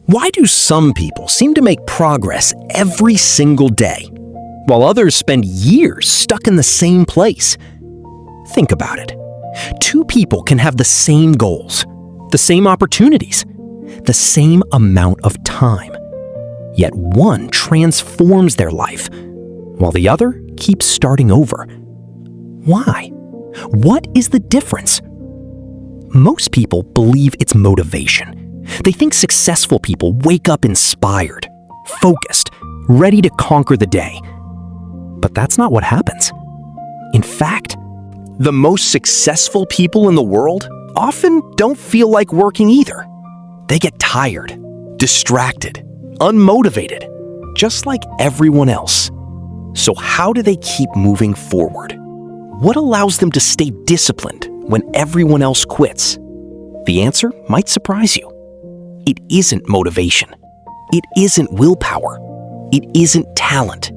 Why do some people seem to make progress every single day, while others spend years stuck in the same place? Think about it. Two people can have the same goals, the same opportunities, the same amount of time. Yet one transforms their life, while the other keeps starting over. Why? What is the difference? Most people believe it's motivation. They think successful people wake up inspired, focused, ready to conquer the day. But that's not what happens. In fact, the most successful people in the world often don't feel like working either. They get tired, distracted, unmotivated, just like everyone else. So how do they keep moving forward? What allows them to stay disciplined when everyone else quits? The answer might surprise you. It isn't motivation. It isn't willpower. It isn't talent.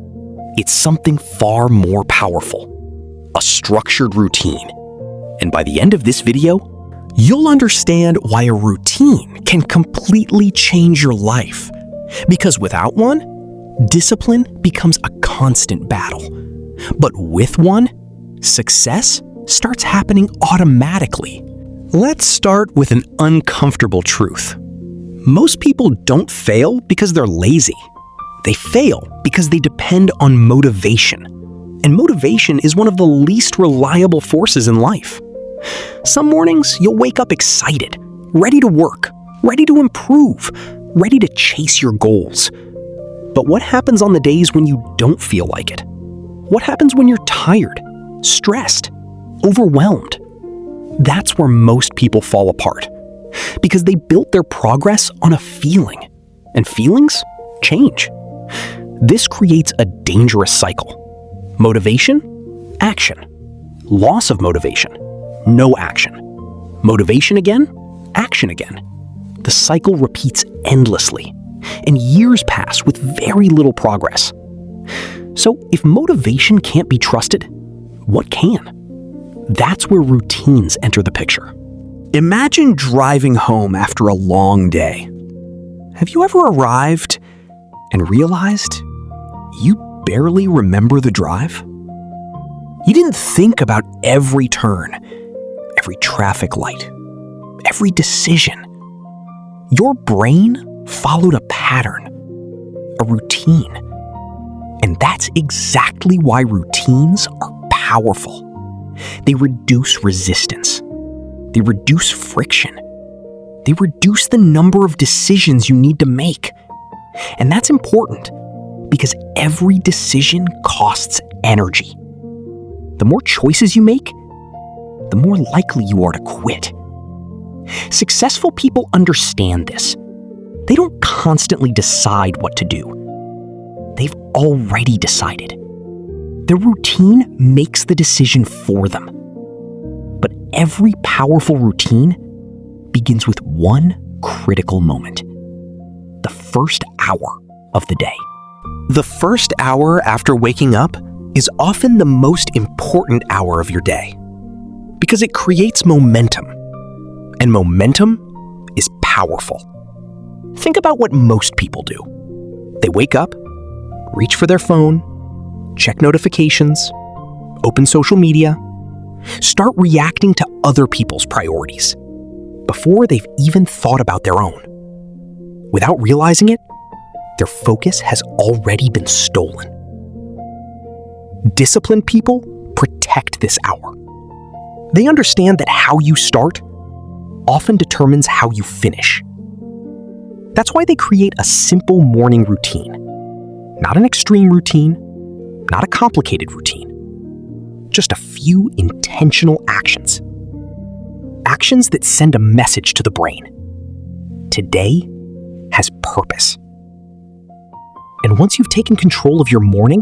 It's something far more powerful. A structured routine. And by the end of this video, you'll understand why a routine can completely change your life. Because without one, discipline becomes a constant battle. But with one, success starts happening automatically. Let's start with an uncomfortable truth. Most people don't fail because they're lazy. They fail because they depend on motivation. And motivation is one of the least reliable forces in life. Some mornings, you'll wake up excited, ready to work, ready to improve, ready to chase your goals. But what happens on the days when you don't feel like it? What happens when you're tired, stressed, overwhelmed? That's where most people fall apart, because they built their progress on a feeling, and feelings change. This creates a dangerous cycle. Motivation, action. Loss of motivation, no action. Motivation again, action again. The cycle repeats endlessly, and years pass with very little progress. So if motivation can't be trusted, what can? That's where routines enter the picture. Imagine driving home after a long day. Have you ever arrived and realized you barely remember the drive? You didn't think about every turn, every traffic light, every decision. Your brain followed a pattern, a routine. And that's exactly why routines are powerful. They reduce resistance. They reduce friction. They reduce the number of decisions you need to make. And that's important because every decision costs energy. The more choices you make, the more likely you are to quit. Successful people understand this. They don't constantly decide what to do. They've already decided. Their routine makes the decision for them. But every powerful routine begins with one critical moment. The first hour of the day. The first hour after waking up is often the most important hour of your day because it creates momentum. And momentum is powerful. Think about what most people do. They wake up, reach for their phone, check notifications, open social media, start reacting to other people's priorities before they've even thought about their own. Without realizing it, their focus has already been stolen. Disciplined people protect this hour. They understand that how you start often determines how you finish. That's why they create a simple morning routine. Not an extreme routine, not a complicated routine. Just a few intentional actions. Actions that send a message to the brain. Today has purpose. And once you've taken control of your morning,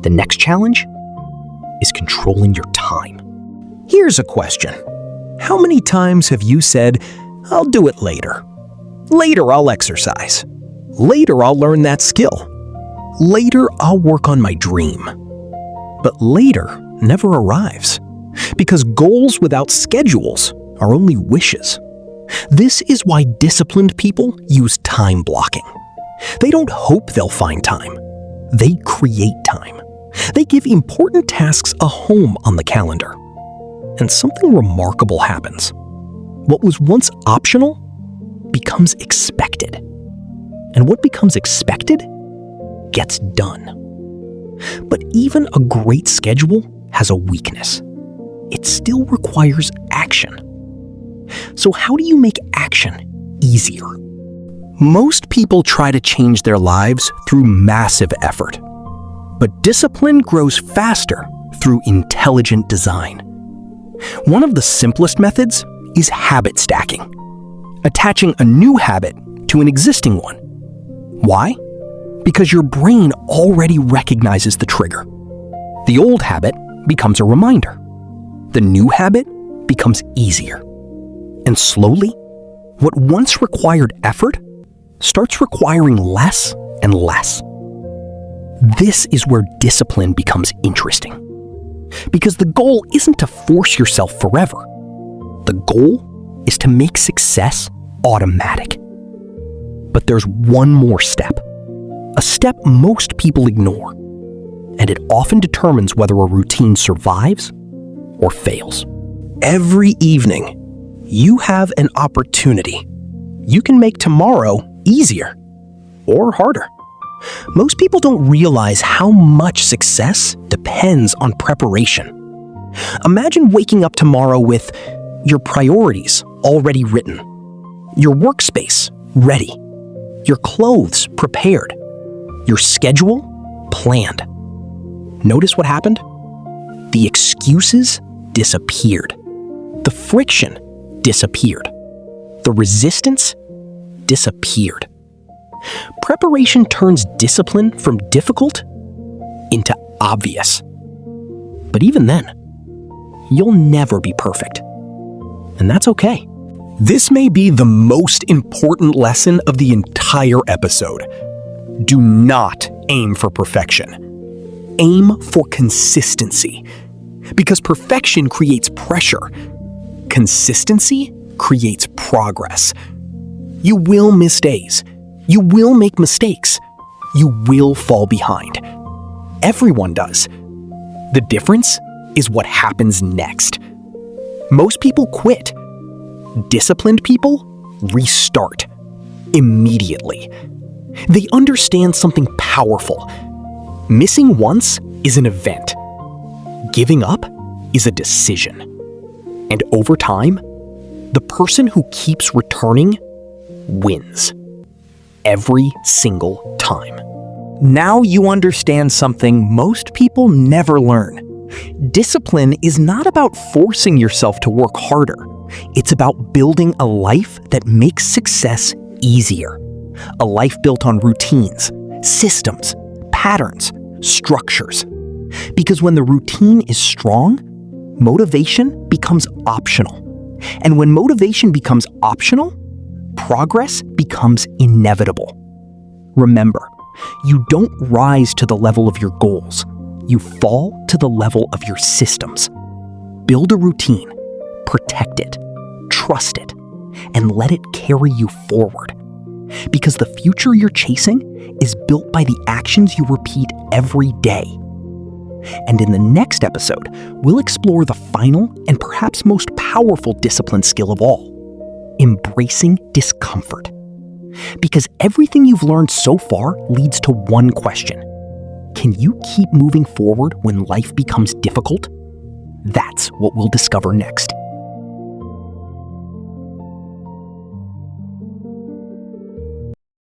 the next challenge is controlling your time. Here's a question. How many times have you said, "I'll do it later. Later I'll exercise. Later I'll learn that skill. Later I'll work on my dream." But later never arrives, because goals without schedules are only wishes, This is why disciplined people use time blocking. They don't hope they'll find time. They create time. They give important tasks a home on the calendar. And something remarkable happens. What was once optional becomes expected. And what becomes expected gets done. But even a great schedule has a weakness. It still requires action. So how do you make action easier? Most people try to change their lives through massive effort. But discipline grows faster through intelligent design. One of the simplest methods is habit stacking, attaching a new habit to an existing one. Why? Because your brain already recognizes the trigger. The old habit becomes a reminder. The new habit becomes easier. And slowly, what once required effort starts requiring less and less. This is where discipline becomes interesting. Because the goal isn't to force yourself forever. The goal is to make success automatic. But there's one more step. A step most people ignore. And it often determines whether a routine survives or fails. Every evening, you have an opportunity. You can make tomorrow easier or harder. Most people don't realize how much success depends on preparation. Imagine waking up tomorrow with your priorities already written, your workspace ready, your clothes prepared, your schedule planned. Notice what happened? The excuses disappeared. The friction disappeared. The resistance disappeared. Preparation turns discipline from difficult into obvious. But even then, you'll never be perfect. And that's okay. This may be the most important lesson of the entire episode. Do not aim for perfection. Aim for consistency. Because perfection creates pressure. Consistency creates progress. You will miss days. You will make mistakes. You will fall behind. Everyone does. The difference is what happens next. Most people quit. Disciplined people restart immediately. They understand something powerful. Missing once is an event. Giving up is a decision. And over time, the person who keeps returning wins. Every single time. Now you understand something most people never learn. Discipline is not about forcing yourself to work harder. It's about building a life that makes success easier. A life built on routines, systems, patterns, structures. Because when the routine is strong, motivation becomes optional. And when motivation becomes optional, progress becomes inevitable. Remember, you don't rise to the level of your goals. You fall to the level of your systems. Build a routine, protect it, trust it, and let it carry you forward. Because the future you're chasing is built by the actions you repeat every day. And in the next episode, we'll explore the final and perhaps most powerful discipline skill of all: embracing discomfort. Because everything you've learned so far leads to one question. Can you keep moving forward when life becomes difficult? That's what we'll discover next.